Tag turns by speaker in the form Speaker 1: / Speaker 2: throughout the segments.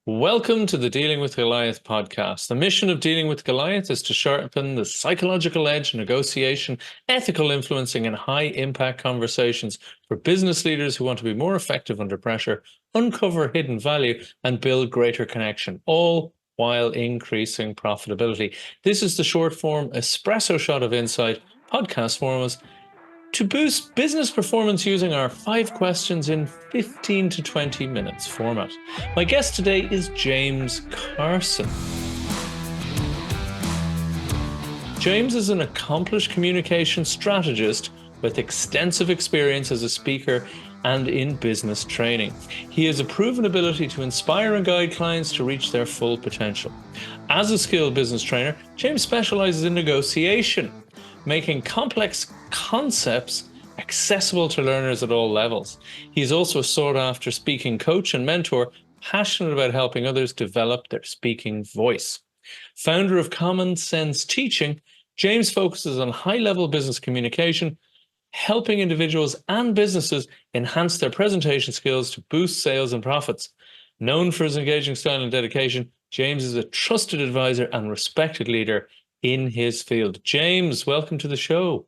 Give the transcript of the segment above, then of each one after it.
Speaker 1: Welcome to the Dealing with Goliath podcast. The mission of Dealing with Goliath is to sharpen the psychological edge, negotiation, ethical influencing, and high impact conversations for business leaders who want to be more effective under pressure, uncover hidden value, and build greater connection, all while increasing profitability. This is the short form espresso shot of insight podcast format to boost business performance using our 5 questions in 15 to 20 minutes format. My guest today is James Carson. James is an accomplished communication strategist with extensive experience as a speaker and in business training. He has a proven ability to inspire and guide clients to reach their full potential. As a skilled business trainer, James specialises in negotiation, making complex concepts accessible to learners at all levels. He's also a sought-after speaking coach and mentor, passionate about helping others develop their speaking voice. Founder of Common Sense Teaching, James focuses on high-level business communication, helping individuals and businesses enhance their presentation skills to boost sales and profits. Known for his engaging style and dedication, James is a trusted advisor and respected leader in his field. James, welcome to the show.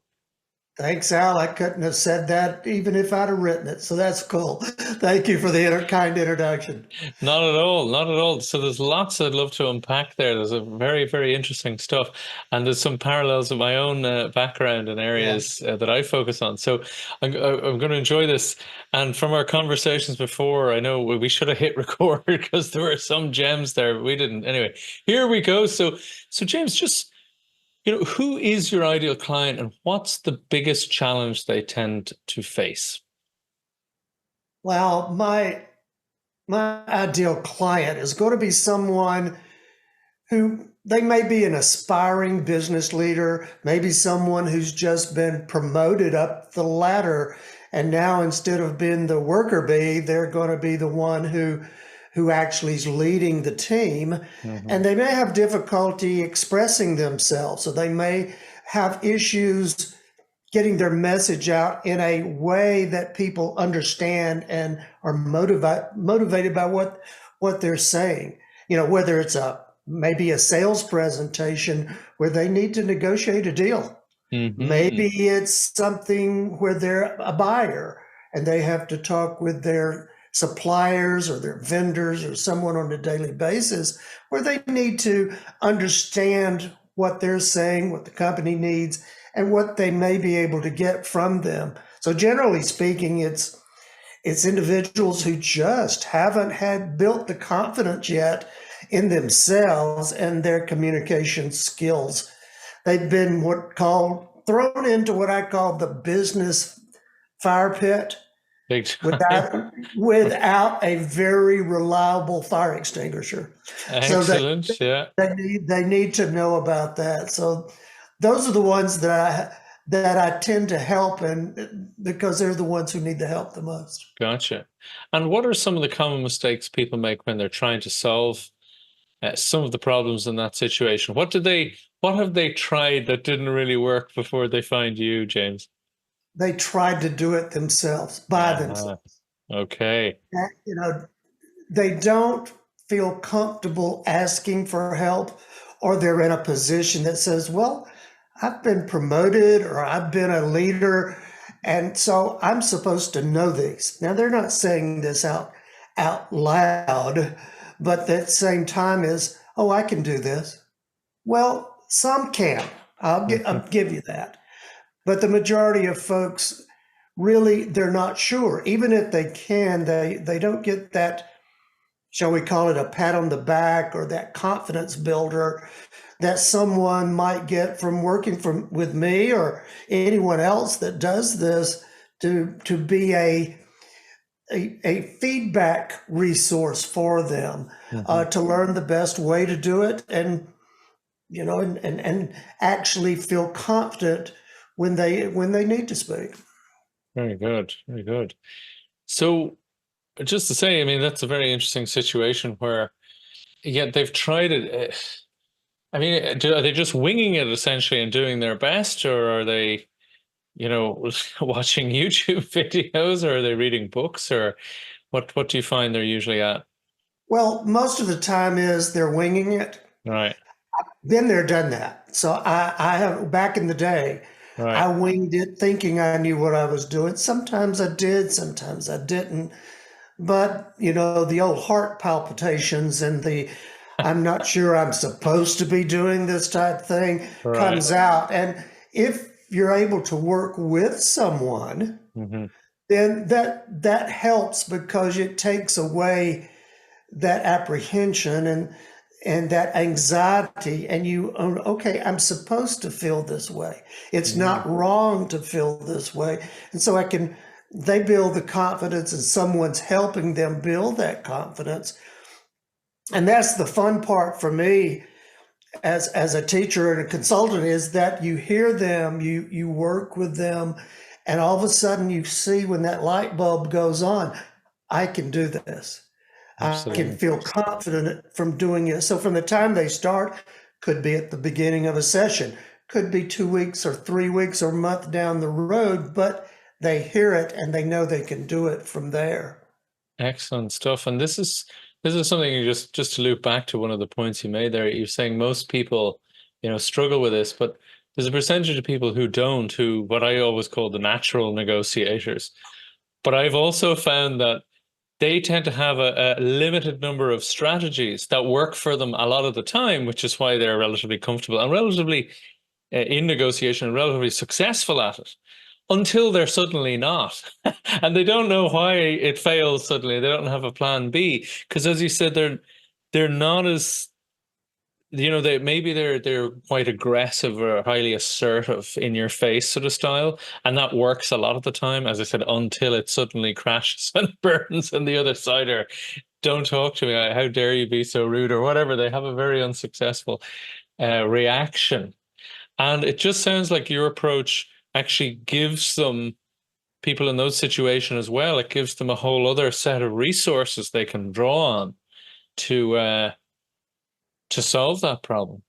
Speaker 2: Thanks, Al. I couldn't have said that even if I'd have written it. So that's cool. Thank you for the kind introduction.
Speaker 1: Not at all. Not at all. So there's lots I'd love to unpack there. There's a very, very interesting stuff. And there's some parallels with my own background and areas that I focus on. So I'm going to enjoy this. And from our conversations before, I know we should have hit record because there were some gems there, but we didn't. Anyway, here we go. So James, just who is your ideal client and what's the biggest challenge they tend to face?
Speaker 2: Well, my ideal client is going to be someone who they may be an aspiring business leader, maybe someone who's just been promoted up the ladder. And now instead of being the worker bee, they're going to be the one who actually is leading the team. And they may have difficulty expressing themselves. So they may have issues getting their message out in a way that people understand and are motivated by what they're saying. Whether it's maybe a sales presentation where they need to negotiate a deal. Maybe it's something where they're a buyer and they have to talk with their suppliers or their vendors or someone on a daily basis where they need to understand what they're saying, what the company needs, and what they may be able to get from them. So generally speaking, it's individuals who just haven't had built the confidence yet in themselves and their communication skills. They've been thrown into what I call the business fire pit without a very reliable fire extinguisher.
Speaker 1: Excellent.
Speaker 2: So they need to know about that. So those are the ones that I tend to help, and because they're the ones who need the help the most.
Speaker 1: Gotcha. And what are some of the common mistakes people make when they're trying to solve some of the problems in that situation? What have they tried that didn't really work before they find you, James?
Speaker 2: They tried to do it themselves, by themselves.
Speaker 1: Okay.
Speaker 2: They don't feel comfortable asking for help, or they're in a position that says, well, I've been promoted or I've been a leader, and so I'm supposed to know these. Now, they're not saying this out loud, but at the same time is, oh, I can do this. Well, some can. I'll give you that. But the majority of folks, really, they're not sure. Even if they can, they don't get that, shall we call it a pat on the back or that confidence builder that someone might get from working with me or anyone else that does this to be a feedback resource for them, to learn the best way to do it and actually feel confident when they need to speak.
Speaker 1: Very good. Very good. So just to say, I mean, that's a very interesting situation where, they've tried it. I mean, are they just winging it essentially and doing their best, or are they, watching YouTube videos, or are they reading books, or what do you find they're usually at?
Speaker 2: Well, most of the time is they're winging it.
Speaker 1: Right,
Speaker 2: Been there, done that. So I have, back in the day,
Speaker 1: right.
Speaker 2: I winged it thinking I knew what I was doing. Sometimes I did, sometimes I didn't. But, the old heart palpitations and the I'm not sure I'm supposed to be doing this type thing
Speaker 1: Right.
Speaker 2: comes out. And if you're able to work with someone,
Speaker 1: Hmm.
Speaker 2: then that helps because it takes away that apprehension and that anxiety, and you own, okay, I'm supposed to feel this way. It's
Speaker 1: Hmm.
Speaker 2: not wrong to feel this way. And so they build the confidence and someone's helping them build that confidence. And that's the fun part for me as a teacher and a consultant, is that you hear them, you work with them, and all of a sudden you see when that light bulb goes on, I can do this. I can
Speaker 1: Absolutely.
Speaker 2: feel confident from doing it. So from the time they start, could be at the beginning of a session, could be 2 weeks or 3 weeks or a month down the road, but they hear it and they know they can do it from there.
Speaker 1: Excellent stuff. And this is something you just to loop back to one of the points you made there. You're saying most people, struggle with this, but there's a percentage of people who don't, who what I always call the natural negotiators. But I've also found that they tend to have a limited number of strategies that work for them a lot of the time, which is why they're relatively comfortable and relatively in negotiation and relatively successful at it until they're suddenly not. And they don't know why it fails suddenly. They don't have a plan B because, as you said, they're not as they're quite aggressive or highly assertive in your face sort of style, and that works a lot of the time, as I said, until it suddenly crashes and burns and the other side are, don't talk to me, how dare you be so rude, or whatever. They have a very unsuccessful reaction. And it just sounds like your approach actually gives them, people in those situations as well, it gives them a whole other set of resources they can draw on to uh, to solve that problem.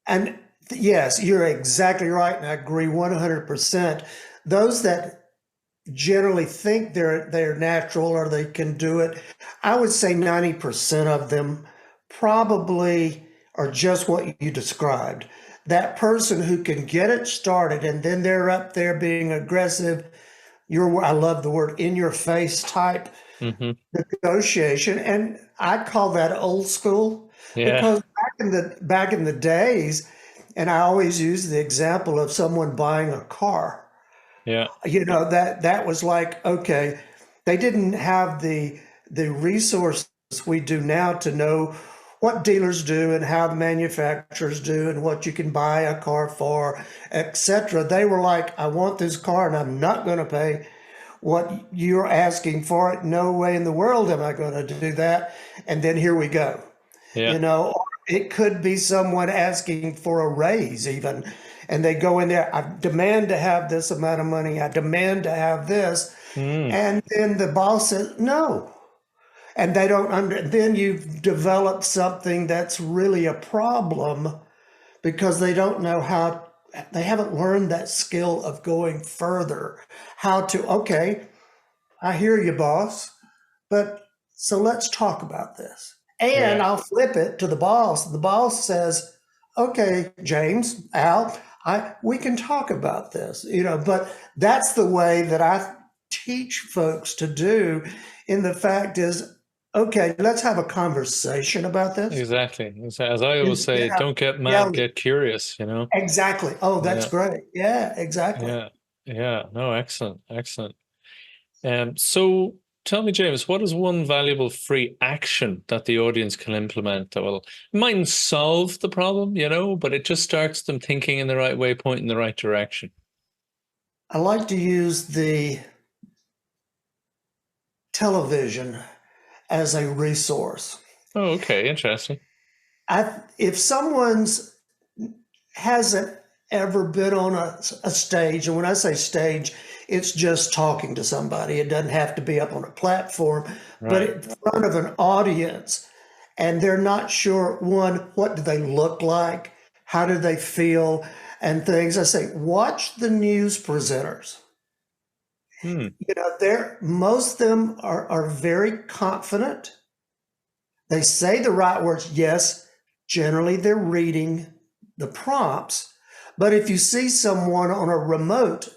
Speaker 2: And yes, you're exactly right. And I agree 100%. Those that generally think they're natural or they can do it, I would say 90% of them probably are just what you described. That person who can get it started and then they're up there being aggressive, I love the word in your face type
Speaker 1: Hmm.
Speaker 2: negotiation. And I call that old school
Speaker 1: Yeah.
Speaker 2: because back in the days, and I always use the example of someone buying a car.
Speaker 1: Yeah.
Speaker 2: That was like, okay, they didn't have the resources we do now to know what dealers do and how the manufacturers do and what you can buy a car for, etc. They were like, I want this car and I'm not going to pay what you're asking for it. No way in the world am I going to do that. And then here we go.
Speaker 1: Yeah.
Speaker 2: you know or it could be someone asking for a raise even, and they go in there, I demand to have this amount of money, I demand to have this,
Speaker 1: Mm.
Speaker 2: and then the boss says no, and they don't then you've developed something that's really a problem because they don't know how, they haven't learned that skill of going further, how to, okay, I hear you, boss, but so let's talk about this. And
Speaker 1: Yeah.
Speaker 2: I'll flip it to the boss. The boss says, okay, James, Al, we can talk about this, but that's the way that I teach folks to do. And the fact is, okay, let's have a conversation about this
Speaker 1: Exactly. As I always
Speaker 2: instead
Speaker 1: say,
Speaker 2: of
Speaker 1: don't get mad,
Speaker 2: yelling.
Speaker 1: get curious,
Speaker 2: Exactly. Oh, that's
Speaker 1: Yeah.
Speaker 2: great. Yeah, exactly.
Speaker 1: Yeah. Yeah. No, excellent. Excellent. So tell me, James, what is one valuable free action that the audience can implement that will, mightn't solve the problem, but it just starts them thinking in the right way, pointing in the right direction?
Speaker 2: I like to use the television as a resource.
Speaker 1: Oh, okay. Interesting.
Speaker 2: If someone's hasn't ever been on a stage, and when I say stage, it's just talking to somebody. It doesn't have to be up on a platform, but
Speaker 1: Right.
Speaker 2: in front of an audience, and they're not sure, one, what do they look like? How do they feel? And things. I say, watch the news presenters.
Speaker 1: Hmm.
Speaker 2: Most of them are very confident. They say the right words. Yes, generally they're reading the prompts. But if you see someone on a remote,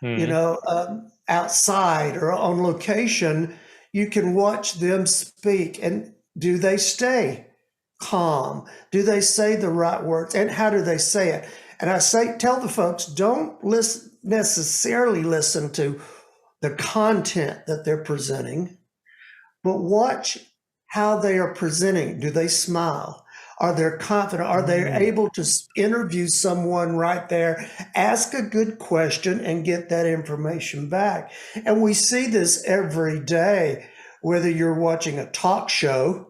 Speaker 1: Mm,
Speaker 2: outside or on location, you can watch them speak. And do they stay calm? Do they say the right words? And how do they say it? And tell the folks, don't necessarily listen to the content that they're presenting, but watch how they are presenting. Do they smile? Are they confident? Are they
Speaker 1: mm,
Speaker 2: able to interview someone right there, ask a good question, and get that information back? And we see this every day, whether you're watching a talk show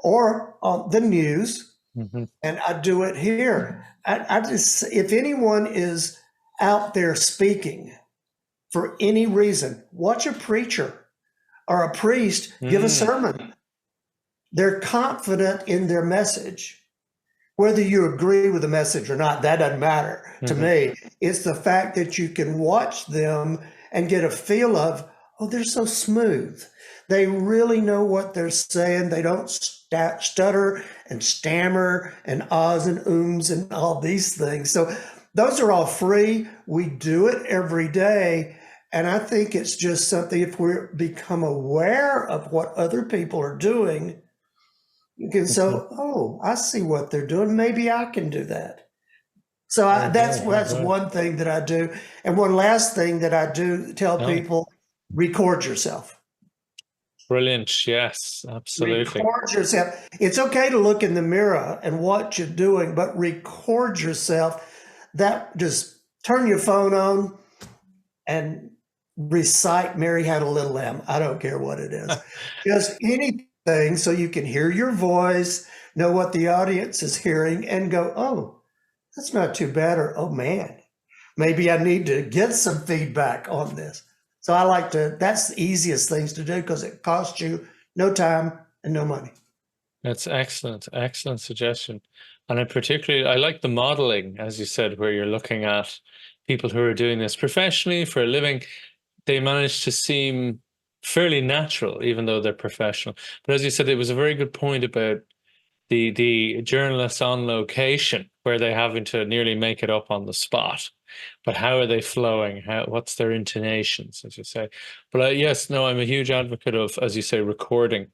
Speaker 2: or the news,
Speaker 1: mhm.
Speaker 2: and I do it here. I just, if anyone is out there speaking for any reason, watch a preacher or a priest give a
Speaker 1: Mm,
Speaker 2: sermon. They're confident in their message. Whether you agree with the message or not, that doesn't matter to
Speaker 1: mhm.
Speaker 2: me. It's the fact that you can watch them and get a feel of, oh, they're so smooth. They really know what they're saying. They don't stutter and stammer and ahs and ums and all these things. So those are all free. We do it every day. And I think it's just something, if we become aware of what other people are doing, you can say,
Speaker 1: Mhm.
Speaker 2: oh, I see what they're doing. Maybe I can do that. So
Speaker 1: Okay,
Speaker 2: that's
Speaker 1: okay.
Speaker 2: one thing that I do. And one last thing that I do tell
Speaker 1: No,
Speaker 2: people, record yourself.
Speaker 1: brilliant. Yes, absolutely.
Speaker 2: Record yourself. It's okay to look in the mirror and what you're doing, but record yourself. That just turn your phone on and recite Mary Had a Little Lamb. I don't care what it is. Just anything so you can hear your voice, know what the audience is hearing, and go, oh, that's not too bad, or oh man, maybe I need to get some feedback on this. So I like to, that's the easiest things to do because it costs you no time and no money.
Speaker 1: That's excellent. Excellent suggestion. And I like the modeling, as you said, where you're looking at people who are doing this professionally for a living. They manage to seem fairly natural, even though they're professional. But as you said, it was a very good point about the journalists on location, where they're having to nearly make it up on the spot. But how are they flowing? What's their intonations, as you say? But yes, no, I'm a huge advocate of, as you say, recording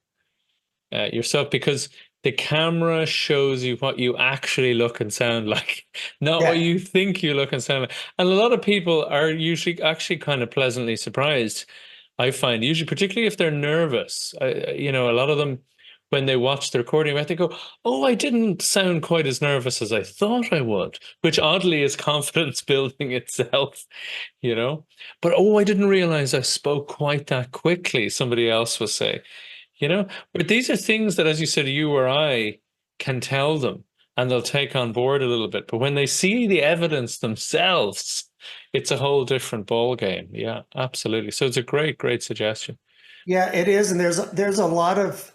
Speaker 1: yourself, because the camera shows you what you actually look and sound like, not what
Speaker 2: Yeah.
Speaker 1: you think you look and sound like. And a lot of people are usually actually kind of pleasantly surprised. I find, usually, particularly if they're nervous, a lot of them, when they watch the recording, they go, "Oh, I didn't sound quite as nervous as I thought I would," which oddly is confidence building itself, you know. But oh, I didn't realize I spoke quite that quickly, somebody else will say, you know. But these are things that, as you said, you or I can tell them, and they'll take on board a little bit. But when they see the evidence themselves, it's a whole different ball game. Yeah, absolutely. So it's a great, great suggestion.
Speaker 2: Yeah, it is. And there's a lot of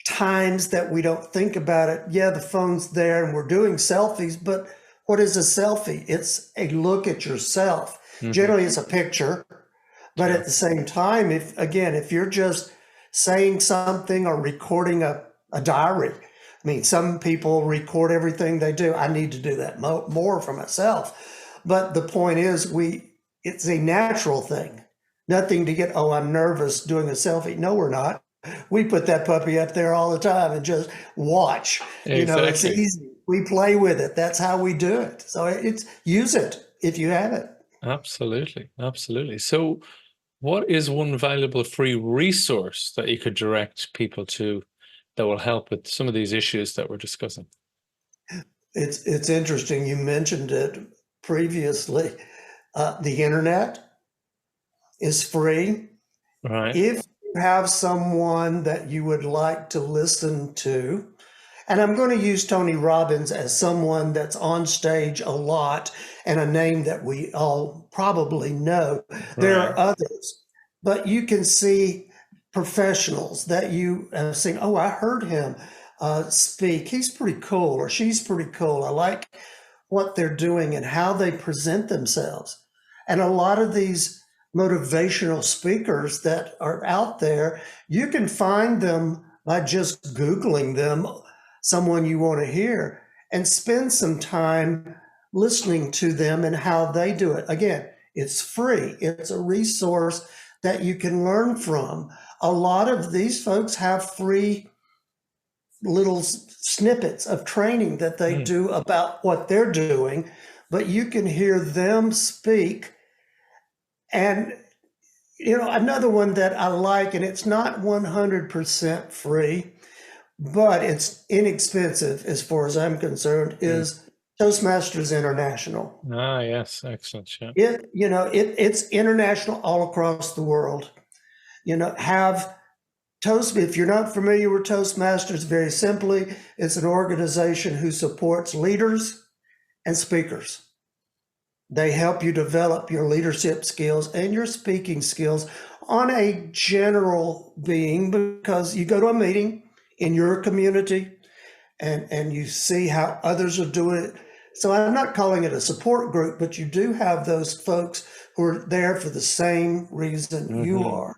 Speaker 2: times that we don't think about it. Yeah, the phone's there and we're doing selfies, but what is a selfie? It's a look at yourself.
Speaker 1: Hmm.
Speaker 2: Generally, it's a picture, but at
Speaker 1: Sure.
Speaker 2: the same time, if you're just saying something or recording a diary, I mean, some people record everything they do. I need to do that more for myself. But the point is, it's a natural thing. Nothing to get, oh, I'm nervous doing a selfie. No, we're not. We put that puppy up there all the time and just watch. It's
Speaker 1: Exactly.
Speaker 2: easy. We play with it. That's how we do it. So it's use it if you have it.
Speaker 1: Absolutely. Absolutely. So, what is one valuable free resource that you could direct people to that will help with some of these issues that we're discussing?
Speaker 2: It's interesting. You mentioned it previously. The internet is free.
Speaker 1: Right.
Speaker 2: If you have someone that you would like to listen to, and I'm going to use Tony Robbins as someone that's on stage a lot and a name that we all probably know. There
Speaker 1: Right.
Speaker 2: are others, but you can see professionals that you have seen. Oh, I heard him speak. He's pretty cool, or she's pretty cool. I like what they're doing and how they present themselves. And a lot of these motivational speakers that are out there. You can find them by just Googling them, someone you want to hear, and spend some time listening to them and how they do it. Again, it's free, it's a resource that you can learn from. A lot of these folks have free little snippets of training that they do about what they're doing, but you can hear them speak. And another one that I like, and it's not 100% free, but it's inexpensive as far as I'm concerned, is Toastmasters International.
Speaker 1: Ah, yes, excellent. Yeah.
Speaker 2: It's international all across the world. Have Toast, if you're not familiar with Toastmasters, very simply, it's an organization who supports leaders and speakers. They help you develop your leadership skills and your speaking skills on a general being, because you go to a meeting in your community and you see how others are doing it. So I'm not calling it a support group, but you do have those folks who are there for the same reason you are.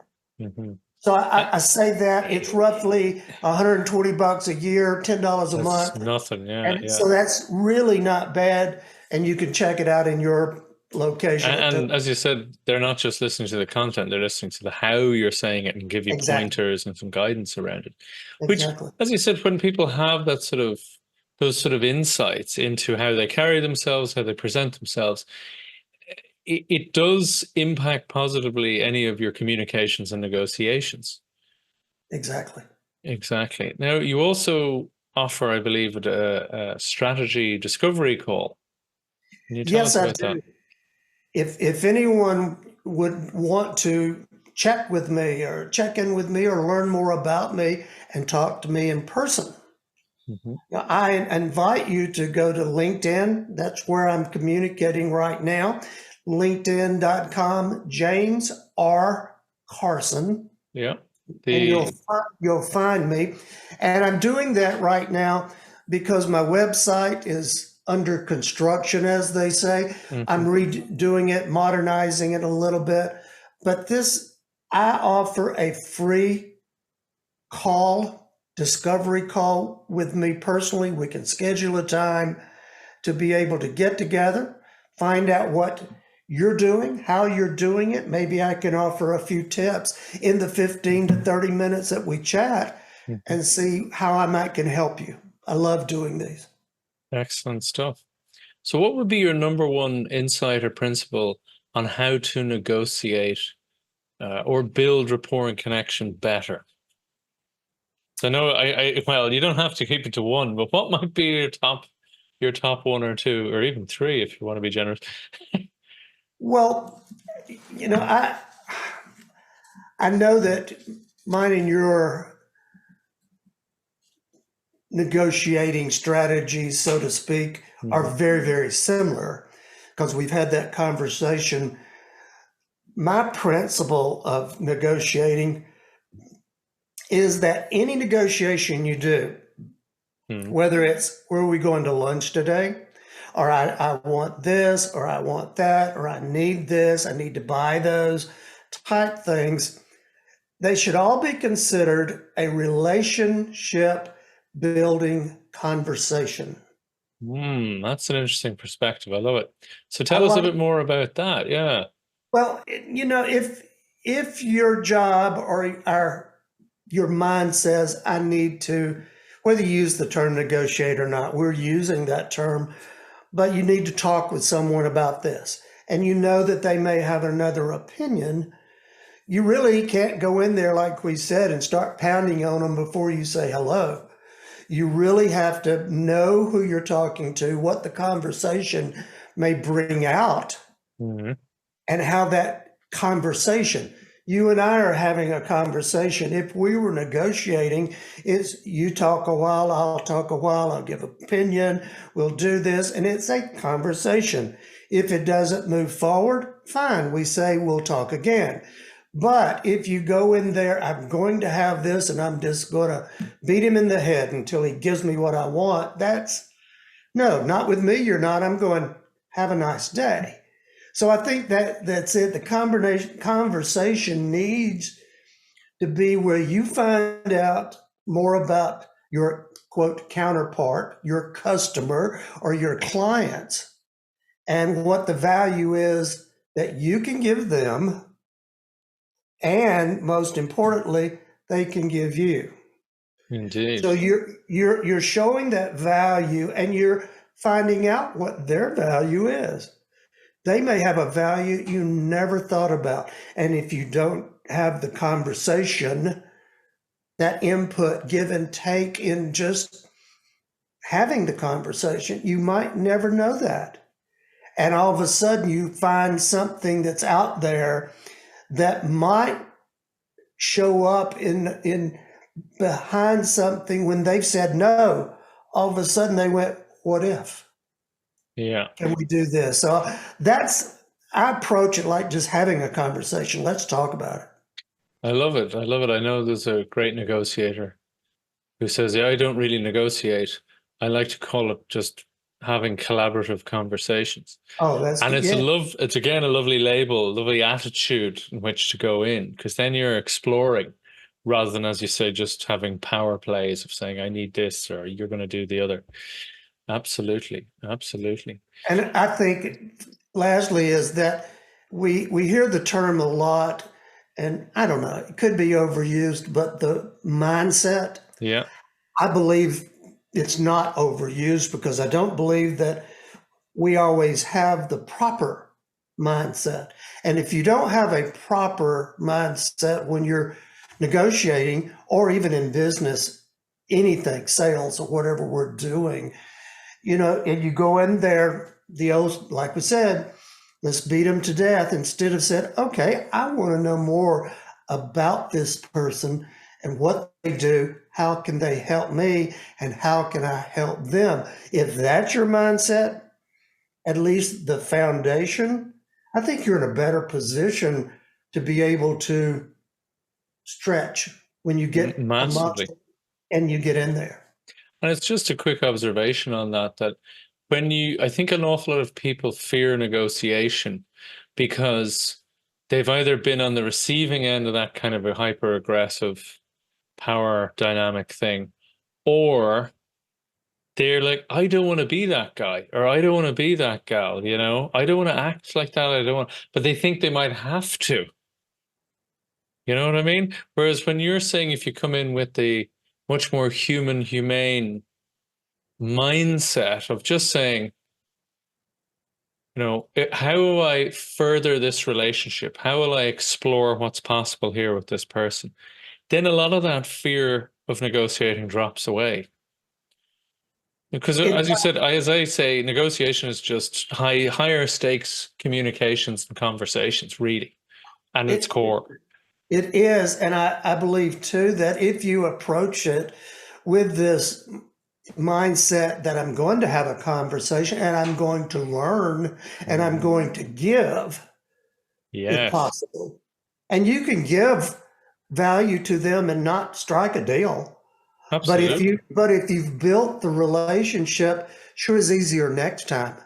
Speaker 2: So I say that it's roughly $120 a year, $10 a month.
Speaker 1: Nothing, yeah,
Speaker 2: And
Speaker 1: yeah.
Speaker 2: so that's really not bad. And you can check it out in your location.
Speaker 1: And as you said, they're not just listening to the content, they're listening to the how you're saying it and give you
Speaker 2: Exactly.
Speaker 1: pointers and some guidance around it. Which,
Speaker 2: Exactly.
Speaker 1: as you said, when people have those sort of insights into how they carry themselves, how they present themselves, it does impact positively any of your communications and negotiations.
Speaker 2: Exactly.
Speaker 1: Exactly. Now, you also offer, I believe, a strategy discovery call. Can you tell us about that?
Speaker 2: If anyone would want to check with me or check in with me or learn more about me and talk to me in person, I invite you to go to LinkedIn. That's where I'm communicating right now. LinkedIn.com, James R. Carson.
Speaker 1: Yeah.
Speaker 2: And you'll find me. And I'm doing that right now because my website is under construction, as they say. I'm redoing it, modernizing it a little bit. But I offer a free discovery call with me personally. We can schedule a time to be able to get together, find out what you're doing, how you're doing it. Maybe I can offer a few tips in the 15 to 30 minutes that we chat and see how I can help you. I love doing these.
Speaker 1: Excellent stuff. So what would be your number one insight or principle on how to negotiate or build rapport and connection better? So I know well, you don't have to keep it to one, but what might be your top one or two, or even three if you want to be generous?
Speaker 2: Well, I know that mine and your negotiating strategies, so to speak, are very, very similar because we've had that conversation. My principle of negotiating is that any negotiation you do, whether it's where are we going to lunch today, or I want this, or I want that, or I need this, I need to buy those type things, they should all be considered a relationship building conversation.
Speaker 1: That's an interesting perspective. I love it. So tell us a bit more about that. Yeah.
Speaker 2: Well, if your job or your mind says, I need to, whether you use the term negotiate or not, we're using that term, but you need to talk with someone about this, and you know that they may have another opinion, you really can't go in there, like we said, and start pounding on them before you say hello. You really have to know who you're talking to, what the conversation may bring out, and how that conversation, you and I are having a conversation. If we were negotiating, it's you talk a while, I'll talk a while, I'll give opinion, we'll do this, and it's a conversation. If it doesn't move forward, fine, we say we'll talk again. But if you go in there, I'm going to have this and I'm just going to beat him in the head until he gives me what I want, no, not with me, you're not. I'm going, have a nice day. So I think that's it. The conversation needs to be where you find out more about your quote counterpart, your customer, or your clients, and what the value is that you can give them, and most importantly, they can give you.
Speaker 1: Indeed.
Speaker 2: So you're showing that value, and you're finding out what their value is. They may have a value you never thought about. And if you don't have the conversation, that input, give and take in just having the conversation, you might never know that. And all of a sudden you find something that's out there that might show up in behind something when they've said no. All of a sudden they went, what if?
Speaker 1: Yeah.
Speaker 2: Can we do this? So I approach it like just having a conversation. Let's talk about it.
Speaker 1: I love it. I love it. I know there's a great negotiator who says, yeah, I don't really negotiate. I like to call it just having collaborative conversations.
Speaker 2: Oh, that's
Speaker 1: And
Speaker 2: good. Yeah.
Speaker 1: it's again a lovely label, lovely attitude in which to go in, because then you're exploring rather than, as you say, just having power plays of saying, I need this or you're going to do the other. Absolutely. Absolutely.
Speaker 2: And I think lastly is that we hear the term a lot, and I don't know, it could be overused, but the mindset,
Speaker 1: Yeah.
Speaker 2: I believe it's not overused because I don't believe that we always have the proper mindset. And if you don't have a proper mindset when you're negotiating or even in business, anything, sales or whatever we're doing, and you go in there, the old, like we said, let's beat them to death instead of said, okay, I want to know more about this person and what they do. How can they help me and how can I help them? If that's your mindset, at least the foundation, I think you're in a better position to be able to stretch when you get amongst
Speaker 1: Massively.
Speaker 2: it and you get in there.
Speaker 1: And it's just a quick observation on that, that I think an awful lot of people fear negotiation because they've either been on the receiving end of that kind of a hyper aggressive power dynamic thing, or they're like, I don't want to be that guy, or I don't want to be that gal, I don't want to act like that. I don't want, but they think they might have to, you know what I mean? Whereas when you're saying if you come in with the much more humane mindset of just saying, how will I further this relationship? How will I explore what's possible here with this person? Then a lot of that fear of negotiating drops away. Because
Speaker 2: It,
Speaker 1: as I say, negotiation is just higher stakes communications and conversations, really, and its
Speaker 2: it,
Speaker 1: core.
Speaker 2: it is. And I believe too that if you approach it with this mindset that I'm going to have a conversation and I'm going to learn and I'm going to give, if
Speaker 1: Yes,
Speaker 2: possible. And you can give value to them and not strike a deal.
Speaker 1: absolutely.
Speaker 2: But if you've built the relationship, sure is easier next time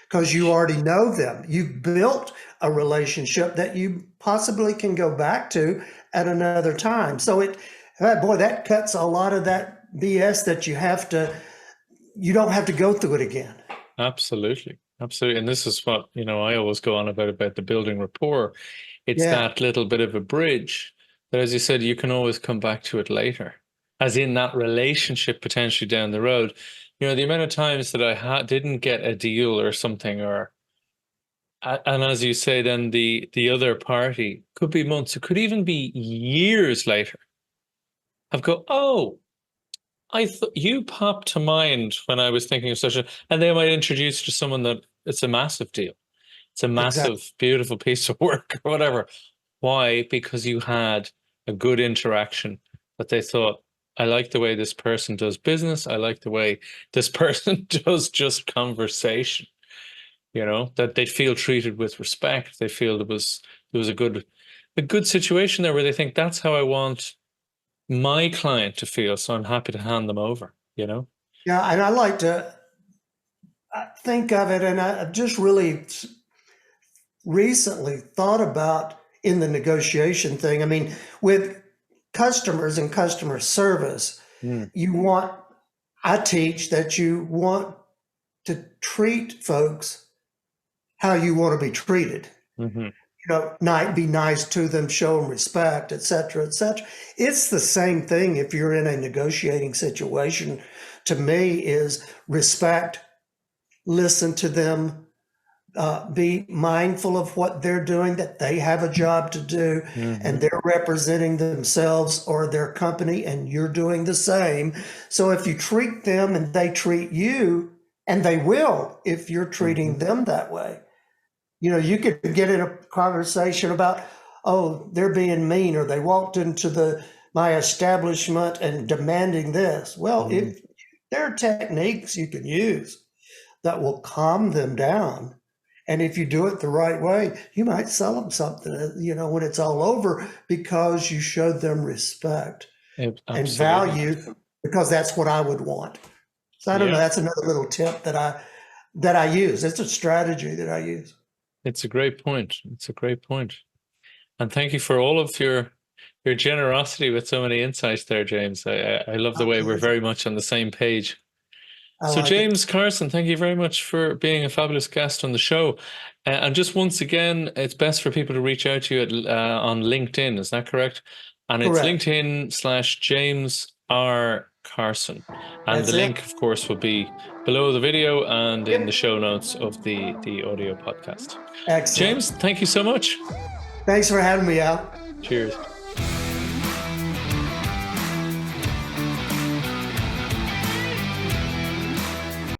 Speaker 2: because you already know them. You've built a relationship that you possibly can go back to at another time. So that cuts a lot of that BS that you don't have to go through it again.
Speaker 1: Absolutely. Absolutely. And this is what, I always go on about the building rapport. It's
Speaker 2: Yeah,
Speaker 1: that little bit of a bridge that, as you said, you can always come back to it later, as in that relationship potentially down the road. The amount of times that I didn't get a deal or something, and as you say, then the other party could be months, it could even be years later. I've go, oh, I thought you popped to mind when I was thinking of and they might introduce you to someone that it's a massive deal. It's a
Speaker 2: exactly.
Speaker 1: massive, beautiful piece of work or whatever. Why? Because you had a good interaction that they thought, I like the way this person does business. I like the way this person does just conversation, that they feel treated with respect. They feel there was a good situation there where they think that's how I want my client to feel. So I'm happy to hand them over.
Speaker 2: Yeah, and I like to think of it, and I just really recently thought about in the negotiation thing. I mean, with customers and customer service,
Speaker 1: Mm.
Speaker 2: I teach that you want to treat folks how you want to be treated.
Speaker 1: Mm-hmm.
Speaker 2: Be nice to them, show them respect, et cetera, et cetera. It's the same thing if you're in a negotiating situation. To me, is respect, listen to them, be mindful of what they're doing, that they have a job to do,
Speaker 1: Mm-hmm.
Speaker 2: and they're representing themselves or their company, and you're doing the same. So if you treat them and they treat you, and they will if you're treating
Speaker 1: Mm-hmm.
Speaker 2: them that way. You could get in a conversation about, oh, they're being mean, or they walked into my establishment and demanding this. Well,
Speaker 1: Mm-hmm.
Speaker 2: if there are techniques you can use that will calm them down, and if you do it the right way, you might sell them something, when it's all over, because you showed them respect and
Speaker 1: Absolutely.
Speaker 2: value, because that's what I would want. So I don't know.
Speaker 1: Yeah.
Speaker 2: That's another little tip that I use. It's a strategy that I use.
Speaker 1: It's a great point. It's a great point. And thank you for all of your generosity with so many insights there, James. I love the way we're very much on the same page.
Speaker 2: I
Speaker 1: So,
Speaker 2: like it.
Speaker 1: James Carson, thank you very much for being a fabulous guest on the show. And just once again, it's best for people to reach out to you on LinkedIn. Is that correct? And it's
Speaker 2: Correct.
Speaker 1: LinkedIn/James R. Carson. And the
Speaker 2: That's
Speaker 1: link,
Speaker 2: it.
Speaker 1: of course, will be below the video and in the
Speaker 2: Yep.
Speaker 1: show notes of the audio podcast.
Speaker 2: Excellent.
Speaker 1: James, thank you so much.
Speaker 2: Thanks for having me out.
Speaker 1: Cheers.